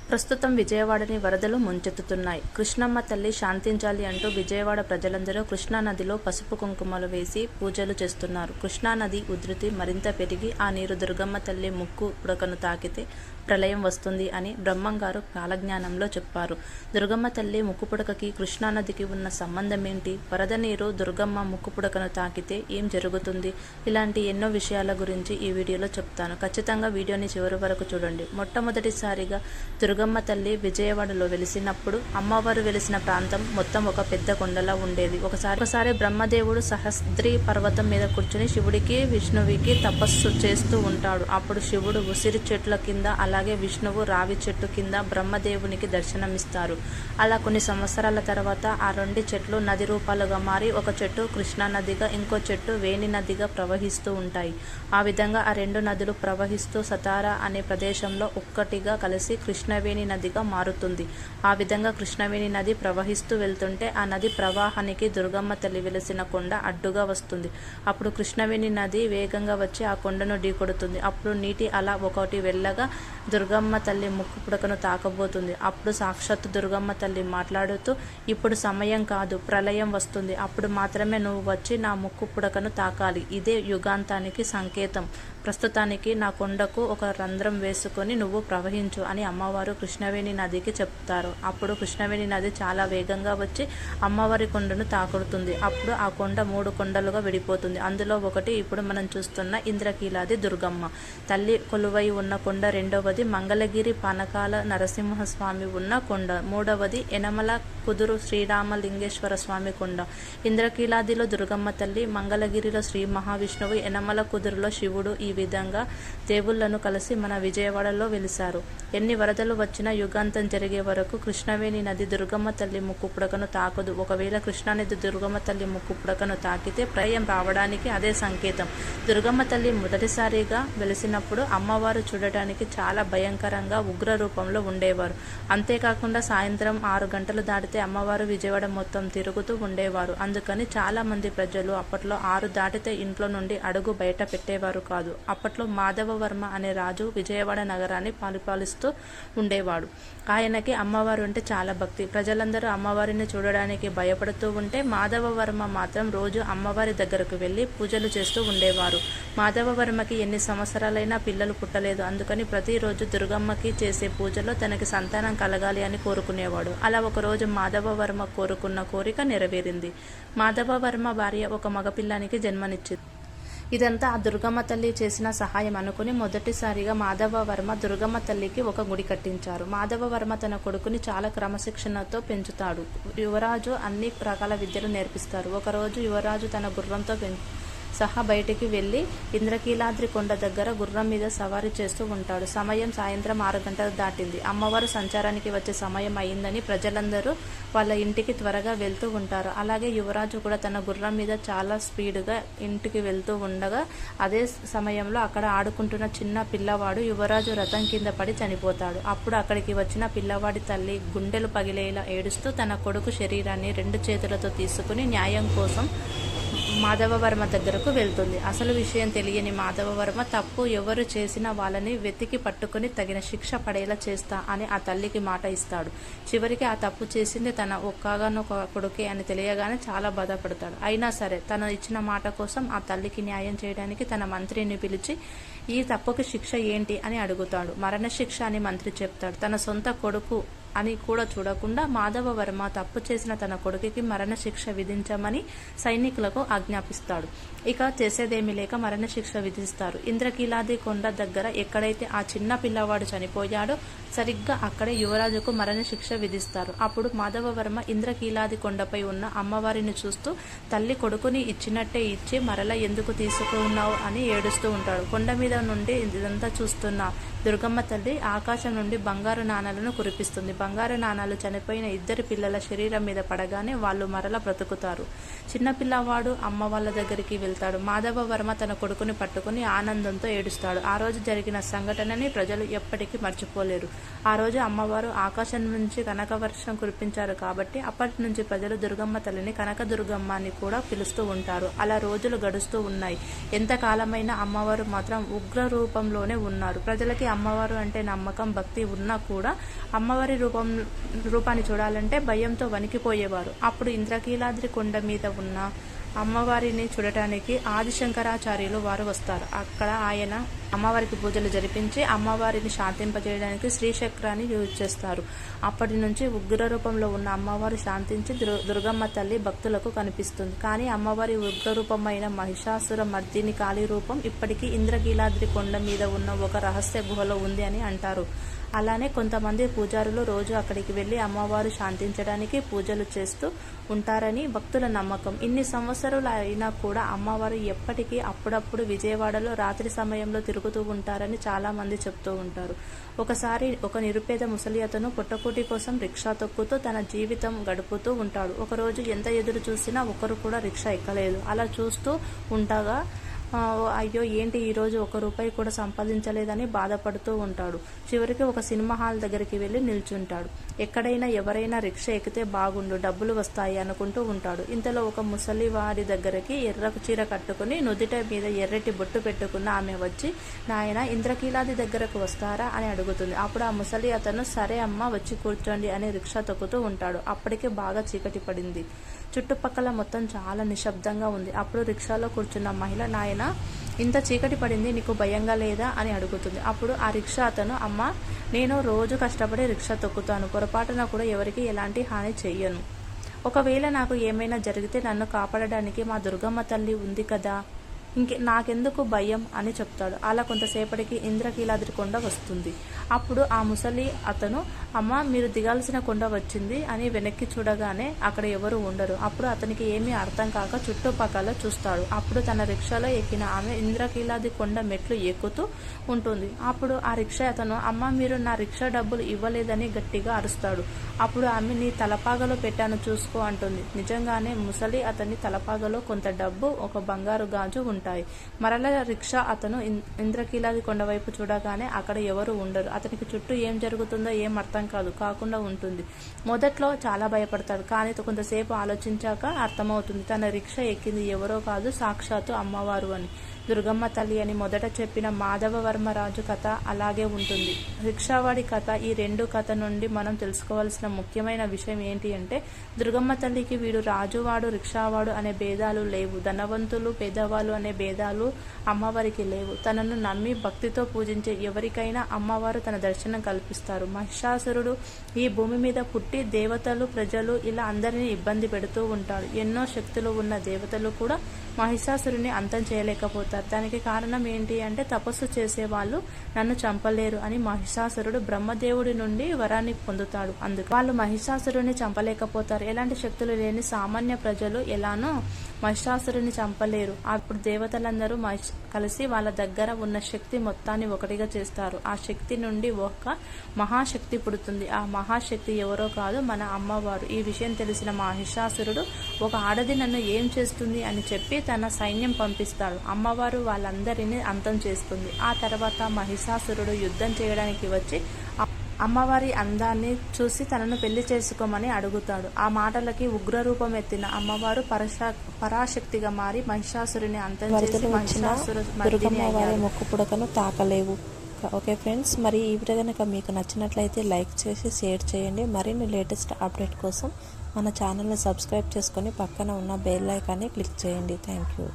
ప్రస్తుతం విజయవాడని వరదలు ముంచెత్తుతున్నాయి. కృష్ణమ్మ తల్లి శాంతించాలి అంటూ విజయవాడ ప్రజలందరూ కృష్ణానదిలో పసుపు కుంకుమలు వేసి పూజలు చేస్తున్నారు. కృష్ణానది ఉధృతి మరింత పెరిగి ఆ నీరు దుర్గమ్మ తల్లి ముక్కు పుడకను తాకితే ప్రళయం వస్తుంది అని బ్రహ్మంగారు కాలజ్ఞానంలో చెప్పారు. దుర్గమ్మ తల్లి ముక్కుపుడకకి కృష్ణానదికి ఉన్న సంబంధం ఏంటి? వరద నీరు దుర్గమ్మ ముక్కుపుడకను తాకితే ఏం జరుగుతుంది? ఇలాంటి ఎన్నో విషయాల గురించి ఈ వీడియోలో చెప్తాను. ఖచ్చితంగా వీడియోని చివరి వరకు చూడండి. మొట్టమొదటిసారిగా దుర్గమ్మ తల్లి విజయవాడలో వెలిసినప్పుడు అమ్మవారు వెలిసిన ప్రాంతం మొత్తం ఒక పెద్ద కొండలా ఉండేది. ఒకసారి బ్రహ్మదేవుడు సహస్రీ పర్వతం మీద కూర్చుని శివుడికి విష్ణువుకి తపస్సు చేస్తూ ఉంటాడు. అప్పుడు శివుడు ఉసిరి చెట్ల కింద, అలాగే విష్ణువు రావి చెట్టు కింద బ్రహ్మదేవునికి దర్శనమిస్తారు. అలా కొన్ని సంవత్సరాల తర్వాత ఆ రెండు చెట్లు నది రూపాలుగా మారి ఒక చెట్టు కృష్ణా నదిగా, ఇంకో చెట్టు వేణి నదిగా ప్రవహిస్తూ ఉంటాయి. ఆ విధంగా ఆ రెండు నదులు ప్రవహిస్తూ సతారా అనే ప్రదేశంలో ఒక్కటిగా కలిసి కృష్ణవేణి నదిగా మారుతుంది. ఆ విధంగా కృష్ణవేణి నది ప్రవహిస్తూ వెళ్తుంటే ఆ నది ప్రవాహానికి దుర్గమ్మ తల్లి వెలిసిన కొండ అడ్డుగా వస్తుంది. అప్పుడు కృష్ణవేణి నది వేగంగా వచ్చి ఆ కొండను ఢీకొడుతుంది. అప్పుడు నీటి అలా ఒకటి వెళ్ళగా దుర్గమ్మ తల్లి ముక్కు పుడకను తాకబోతుంది. అప్పుడు సాక్షాత్తు దుర్గమ్మ తల్లి మాట్లాడుతూ, ఇప్పుడు సమయం కాదు, ప్రళయం వస్తుంది, అప్పుడు మాత్రమే నువ్వు వచ్చి నా ముక్కు పుడకను తాకాలి. ఇదే యుగాంతానికి సంకేతం. ప్రస్తుతానికి నా కొండకు ఒక రంధ్రం వేసుకొని నువ్వు ప్రవహించు అని అమ్మవారు కృష్ణవేణి నదికి చెప్తారు. అప్పుడు కృష్ణవేణి నది చాలా వేగంగా వచ్చి అమ్మవారి కొండను తాకుడుతుంది. అప్పుడు ఆ కొండ 3 కొండలుగా విడిపోతుంది. అందులో ఒకటి ఇప్పుడు మనం చూస్తున్న ఇంద్రకీలాది దుర్గమ్మ తల్లి కొలువై ఉన్న కొండ, రెండవది మంగళగిరి పానకాల నరసింహస్వామి ఉన్న కొండ, మూడవది యనమల కుదురు శ్రీరామలింగేశ్వర స్వామి కొండ. ఇంద్రకీలాదిలో దుర్గమ్మ తల్లి, మంగళగిరిలో శ్రీ మహావిష్ణువు, యనమల కుదురులో శివుడు. ఈ విధంగా దేవుళ్లను కలిసి మన విజయవాడలో వెలిశారు. ఎన్ని వరదలు వచ్చినా యుగాంతం జరిగే వరకు కృష్ణవేణి నది దుర్గమ్మ తల్లి ముక్కు పుడకను తాకదు. ఒకవేళ కృష్ణానది దుర్గమ్మ తల్లి ముక్కు పుడకను తాకితే ప్రళయం రావడానికి అదే సంకేతం. దుర్గమ్మ తల్లి మొదటిసారిగా వెలిసినప్పుడు అమ్మవారు చూడటానికి చాలా భయంకరంగా ఉగ్ర రూపంలో ఉండేవారు. అంతేకాకుండా సాయంత్రం 6 గంటలు దాటితే అమ్మవారు విజయవాడ మొత్తం తిరుగుతూ ఉండేవారు. అందుకని చాలా మంది ప్రజలు అప్పట్లో 6 దాటితే ఇంట్లో నుండి అడుగు బయట పెట్టేవారు కాదు. అప్పట్లో మాధవవర్మ అనే రాజు విజయవాడ నగరాన్ని పరిపాలిస్తూ ఉండేవాడు. ఆయనకి అమ్మవారు అంటే చాలా భక్తి. ప్రజలందరూ అమ్మవారిని చూడడానికి భయపడుతూ ఉంటే మాధవవర్మ మాత్రం రోజు అమ్మవారి దగ్గరకు వెళ్ళి పూజలు చేస్తూ ఉండేవారు. మాధవవర్మకి ఎన్ని సంవత్సరాలైనా పిల్లలు పుట్టలేదు. అందుకని ప్రతిరోజు దుర్గమ్మకి చేసే పూజలో తనకి సంతానం కలగాలి అని కోరుకునేవాడు. అలా ఒకరోజు మాధవవర్మ కోరుకున్న కోరిక నెరవేరింది. మాధవవర్మ భార్య ఒక మగపిల్లానికి జన్మనిచ్చింది. ఇదంతా ఆ దుర్గమ్మ తల్లి చేసిన సహాయం అనుకుని మొదటిసారిగా మాధవవర్మ దుర్గమ్మ తల్లికి ఒక గుడి కట్టించారు. మాధవవర్మ తన కొడుకుని చాలా క్రమశిక్షణతో పెంచుతాడు. యువరాజు అన్ని రకాల విద్యలు నేర్పిస్తారు. ఒకరోజు యువరాజు తన గుర్రంతో సహా బయటికి వెళ్ళి ఇంద్రకీలాద్రి కొండ దగ్గర గుర్రం మీద సవారీ చేస్తూ ఉంటాడు. సమయం సాయంత్రం 6 గంటలు దాటింది. అమ్మవారు సంచారానికి వచ్చే సమయం అయిందని ప్రజలందరూ వాళ్ళ ఇంటికి త్వరగా వెళ్తూ ఉంటారు. అలాగే యువరాజు కూడా తన గుర్రం మీద చాలా స్పీడ్గా ఇంటికి వెళ్తూ ఉండగా అదే సమయంలో అక్కడ ఆడుకుంటున్న చిన్న పిల్లవాడు యువరాజు రథం కింద పడి చనిపోతాడు. అప్పుడు అక్కడికి వచ్చిన పిల్లవాడి తల్లి గుండెలు పగిలేలా ఏడుస్తూ తన కొడుకు శరీరాన్ని 2 చేతులతో తీసుకుని న్యాయం కోసం మాధవవర్మ దగ్గరకు వెళ్తుంది. అసలు విషయం తెలియని మాధవవర్మ తప్పు ఎవరు చేసినా వాళ్ళని వెతికి పట్టుకుని తగిన శిక్ష పడేలా చేస్తా అని ఆ తల్లికి మాట ఇస్తాడు. చివరికి ఆ తప్పు చేసింది తన ఒక్కగానొక కొడుకే అని తెలియగానే చాలా బాధపడతాడు. అయినా సరే తను ఇచ్చిన మాట కోసం ఆ తల్లికి న్యాయం చేయడానికి తన మంత్రిని పిలిచి ఈ తప్పుకి శిక్ష ఏంటి అని అడుగుతాడు. మరణశిక్ష అని మంత్రి చెప్తాడు. తన సొంత కొడుకు అని కూడా చూడకుండా మాధవవర్మ తప్పు చేసిన తన కొడుకుకి మరణశిక్ష విధించమని సైనికులకు ఆజ్ఞాపిస్తాడు. ఇక చేసేదేమీ లేక మరణశిక్ష విధిస్తారు. ఇంద్రకీలాది కొండ దగ్గర ఎక్కడైతే ఆ చిన్న పిల్లవాడు చనిపోయాడో సరిగ్గా అక్కడే యువరాజుకు మరణశిక్ష విధిస్తారు. అప్పుడు మాధవవర్మ ఇంద్రకీలాది కొండపై ఉన్న అమ్మవారిని చూస్తూ తల్లి కొడుకుని ఇచ్చినట్టే ఇచ్చి మరలా ఎందుకు తీసుకున్నావు అని ఏడుస్తూ ఉంటాడు. కొండ మీద నుండి ఇదంతా చూస్తున్న దుర్గమ్మ తల్లి ఆకాశం నుండి బంగారు నాణాలను కురిపిస్తుంది. బంగారు నాణాలు చనిపోయిన ఇద్దరు పిల్లల శరీరం మీద పడగానే వాళ్ళు మరల బ్రతుకుతారు. చిన్న పిల్లవాడు అమ్మ వాళ్ళ దగ్గరికి వెళ్తాడు. మాధవ వర్మ తన కొడుకుని పట్టుకుని ఆనందంతో ఏడుస్తాడు. ఆ రోజు జరిగిన సంఘటనని ప్రజలు ఎప్పటికీ మర్చిపోలేరు. ఆ రోజు అమ్మవారు ఆకాశం నుంచి కనకవర్షం కురిపించారు కాబట్టి అప్పటి నుంచి ప్రజలు దుర్గమ్మ తల్లిని కనకదుర్గమ్మ అని కూడా పిలుస్తూ ఉంటారు. అలా రోజులు గడుస్తూ ఉన్నాయి. ఎంతకాలమైనా అమ్మవారు మాత్రం ఉగ్ర రూపంలోనే ఉన్నారు. ప్రజలకి అమ్మవారు అంటే నమ్మకం, భక్తి ఉన్నా కూడా అమ్మవారి రూపాన్ని చూడాలంటే భయంతో వణికిపోయేవారు. అప్పుడు ఇంద్రకీలాద్రి కొండ మీద ఉన్న అమ్మవారిని చూడటానికి ఆదిశంకరాచార్యులు వారు వస్తారు. అక్కడ ఆయన అమ్మవారికి పూజలు జరిపించి అమ్మవారిని శాంతింపజేయడానికి శ్రీచక్రాన్ని యూజ్ చేస్తారు. అప్పటి నుంచి ఉగ్ర రూపంలో ఉన్న అమ్మవారు శాంతించి దుర్గమ్మ తల్లి భక్తులకు కనిపిస్తుంది. కానీ అమ్మవారి ఉగ్ర రూపమైన మహిషాసుర మర్దిని కాళీ రూపం ఇప్పటికీ ఇంద్రకీలాద్రి కొండ మీద ఉన్న ఒక రహస్య గుహలో ఉంది అని అంటారు. అలానే కొంతమంది పూజారులు రోజు అక్కడికి వెళ్లి అమ్మవారు శాంతించడానికి పూజలు చేస్తూ ఉంటారని భక్తుల నమ్మకం. ఇన్ని సంవత్సరాలు అయినా కూడా అమ్మవారు ఎప్పటికీ అప్పుడప్పుడు విజయవాడలో రాత్రి సమయంలో తిరుగుతూ ఉంటారని చాలా మంది చెప్తూ ఉంటారు. ఒకసారి ఒక నిరుపేద ముసలి అతను పొట్టకూటి కోసం రిక్షా తొక్కుతూ తన జీవితం గడుపుతూ ఉంటాడు. ఒకరోజు ఎంత ఎదురు చూసినా ఒకరు కూడా రిక్షా ఎక్కలేదు. అలా చూస్తూ ఉండగా అయ్యో ఏంటి ఈరోజు ₹1 కూడా సంపాదించలేదని బాధపడుతూ ఉంటాడు. చివరికి ఒక సినిమా హాల్ దగ్గరికి వెళ్లి నిల్చుంటాడు. ఎక్కడైనా ఎవరైనా రిక్షా ఎక్కితే బాగుండు, డబ్బులు వస్తాయి అనుకుంటూ ఉంటాడు. ఇంతలో ఒక ముసలి వాడి దగ్గరికి ఎర్ర చీర కట్టుకుని నుదిట మీద ఎర్రటి బొట్టు పెట్టుకున్న ఆమె వచ్చి, నాయన ఇంద్రకీలాది దగ్గరకు వస్తారా అని అడుగుతుంది. అప్పుడు ఆ ముసలి అతను సరే అమ్మ వచ్చి కూర్చోండి అని రిక్షా తొక్కుతూ ఉంటాడు. అప్పటికే బాగా చీకటి పడింది. చుట్టుపక్కల మొత్తం చాలా నిశ్శబ్దంగా ఉంది. అప్పుడు రిక్షాలో కూర్చున్న మహిళ, నాయన ఇంత చీకటి పడింది, నీకు భయంగా లేదా అని అడుగుతుంది. అప్పుడు ఆ రిక్షా అతను, అమ్మ నేను రోజు కష్టపడి రిక్షా తొక్కుతాను, పొరపాటున కూడా ఎవరికి ఎలాంటి హాని చెయ్యను. ఒకవేళ నాకు ఏమైనా జరిగితే నన్ను కాపాడడానికి మా దుర్గమ్మ తల్లి ఉంది కదా, నాకెందుకు భయం అని చెప్తాడు. అలా కొంతసేపటికి ఇంద్రకీలాద్రి కొండ వస్తుంది. అప్పుడు ఆ ముసలి అతను, అమ్మ మీరు దిగాల్సిన కొండ వచ్చింది అని వెనక్కి చూడగానే అక్కడ ఎవరు ఉండరు. అప్పుడు అతనికి ఏమీ అర్థం కాక చుట్టుపక్కల చూస్తాడు. అప్పుడు తన రిక్షాలో ఎక్కిన ఆమె ఇంద్రకీలాద్రి కొండ మెట్లు ఎక్కుతూ ఉంటుంది. అప్పుడు ఆ రిక్షా అతను, అమ్మ మీరు నా రిక్షా డబ్బులు ఇవ్వలేదని గట్టిగా అరుస్తాడు. అప్పుడు ఆమె, నీ తలపాగలో పెట్టాను చూసుకో అంటుంది. నిజంగానే ముసలి అతని తలపాగలో కొంత డబ్బు, ఒక బంగారు గాజు ఉంటాయి. మరల రిక్షా అతను ఇంద్రకీలాద్రి కొండ వైపు చూడగానే అక్కడ ఎవరు ఉండరు. అతనికి చుట్టూ ఏం జరుగుతుందో ఏం అర్థం కాకుండా ఉంటుంది. మొదట్లో చాలా భయపడతాడు. కానీ కొంతసేపు ఆలోచించాక అర్థమవుతుంది తన రిక్షా ఎక్కింది ఎవరో కాదు, సాక్షాత్తు అమ్మవారు అని, దుర్గమ్మ తల్లి అని మొదట చెప్పిన మాధవవర్మరాజు కథ అలాగే ఉంటుంది. రిక్షావాడి కథ. ఈ రెండు కథ నుండి మనం తెలుసుకోవాల్సిన ముఖ్యమైన విషయం ఏంటి అంటే, దుర్గమ్మ తల్లికి వీడు రాజువాడు రిక్షావాడు అనే భేదాలు లేవు. ధనవంతులు పేదవాళ్ళు అనే భేదాలు అమ్మవారికి లేవు. తనను నమ్మి భక్తితో పూజించే ఎవరికైనా అమ్మవారు తన దర్శనం కల్పిస్తారు. మహిషాసురుడు ఈ భూమి మీద పుట్టి దేవతలు ప్రజలు ఇలా అందరినీ ఇబ్బంది పెడుతూ ఉంటాడు. ఎన్నో శక్తులు ఉన్న దేవతలు కూడా మహిషాసురుని అంతం చేయలేకపోతారు. దానికి కారణం ఏంటి అంటే, తపస్సు చేసే వాళ్ళు నన్ను చంపలేరు అని మహిషాసురుడు బ్రహ్మదేవుడి నుండి వరాన్ని పొందుతాడు. అందుకు వాళ్ళు మహిషాసురుని చంపలేకపోతారు. ఎలాంటి శక్తులు లేని సామాన్య ప్రజలు ఎలానో మహిషాసురుని చంపలేరు. అప్పుడు దేవతలందరూ కలిసి వాళ్ళ దగ్గర ఉన్న శక్తి మొత్తాన్ని ఒకటిగా చేస్తారు. ఆ శక్తి నుండి ఒక మహాశక్తి పుడుతుంది. ఆ మహాశక్తి ఎవరో కాదు, మన అమ్మవారు. ఈ విషయం తెలిసిన మహిషాసురుడు, ఒక ఆడది నన్ను ఏం చేస్తుంది అని చెప్పి తన సైన్యం పంపిస్తాడు. అమ్మవారు వాళ్ళందరినీ అంతం చేస్తుంది. ఆ తర్వాత మహిషాసురుడు యుద్ధం చేయడానికి వచ్చి అమ్మవారి అందాన్ని చూసి తనను పెళ్లి చేసుకోమని అడుగుతాడు. ఆ మాటలకి ఉగ్రరూపం ఎత్తిన అమ్మవారు పరాశక్తిగా మారి మహిషాసురుని అంతం చేసి దుర్గమ్మవారి మొక్కు పుడకను తాకలేవు. ఓకే ఫ్రెండ్స్, మరి ఈ వీడియో కనుక మీకు నచ్చినట్లయితే లైక్ చేసి షేర్ చేయండి. మరిన్ని లేటెస్ట్ అప్డేట్ కోసం మన ఛానల్ని సబ్స్క్రైబ్ చేసుకొని పక్కన ఉన్న బెల్ ఐకాన్ని క్లిక్ చేయండి. Thank you.